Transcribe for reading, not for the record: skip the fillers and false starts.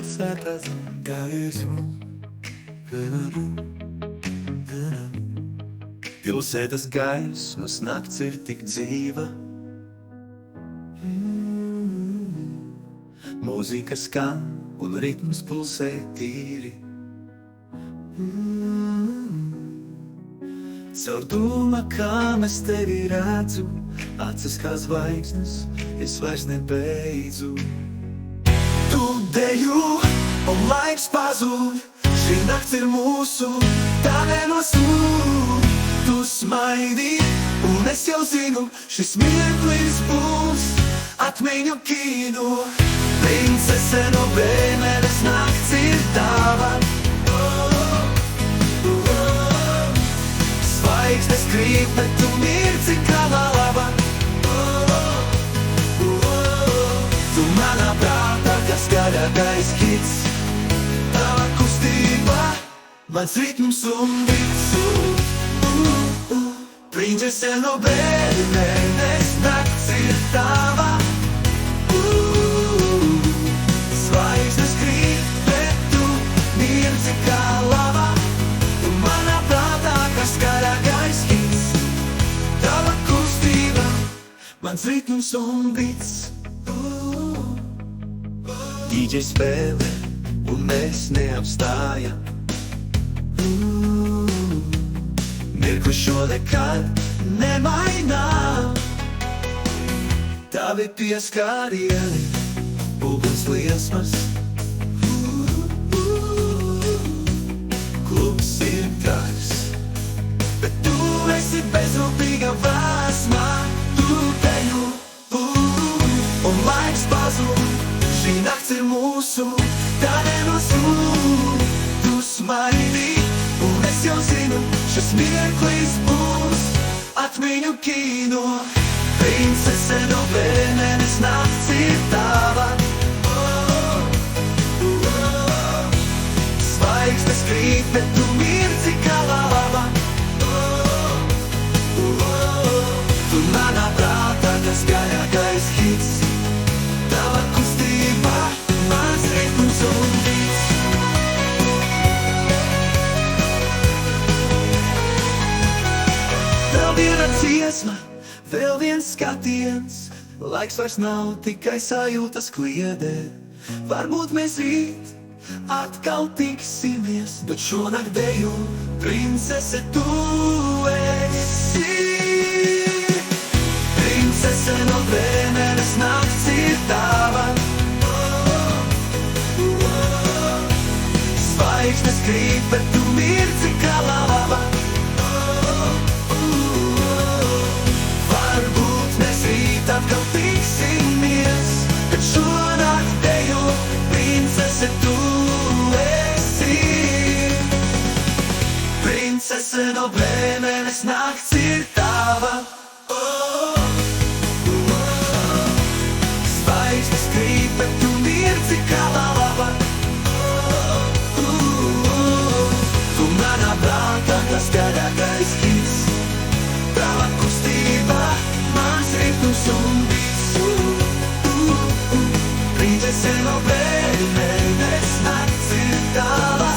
pilsētas gaismu. Pilsētas gaismas nakts ir tik dzīva. Mūzika skan un ritms pulsē tīri. Caur dūma, kā mēs tevi redzu, acis kā zvaigznes, es vairs nebeidzu. Tu deju un laiks pazūd, šī nakts ir mūsu, tā nenosūd. Tu smaidi un es jau zinu, šis mirklis būs atmiņu kino. Princese no Vēneres, nakts ir tava. Zvaigznes krīt, bet tu mirdzi kā lava. Tu manā prātā, kā skaļākais hits. Tava kustība, mans ritms un vits. Princese no Vēneres, nakts ir tava. Zvaigznes krīt, bet tu mirdzi kā lava. Tu manā prātā, kā skaļākais hits. Tava kustība, mans ritms un vits. DJ spēlē un mēs neapstājam. Mirkli šo nekad nemainām. Tavi pieskārieni, būgns liesmas. Klubs ir gars, bet tu esi bezrūpīga vēsma. Tu teju, un laiks pazūd. Šī nakts ir mūsu, tā nenosūd. Tu smaidi, un es jau zinu, šis mirklis būs atmiņu kino. Princese no Vēneres, nakts ir tava. Zvaigznes krīt, bet tu mirdzi kā lava. Tu manā prātā, kā skaļākais hits. Tava kustība, mans ritms un vits. Vēl viena dziesma, vēl viens skatiens. Laiks vairs nav, tikai sajūtas kliedē. Varbūt mēs rīt atkal tiksimies, bet šonakt deju, princese, tu esi. Princese no Vēneres, nakts ir tava. Zvaigznes krīt, bet tu mirdzi kā lava. Varbūt mēs rīt atkal tiksimies, bet šonakt deju, princese, tu esi. Princese no Vēneres, nakts ir tava. Zvaigznes krīt, bet tu mirdzi kā lava. Tu manā prātā, kā skaļākais hits. Tava kustība, mans ritms un vits. Princese no Vēneres, nakts ir tava.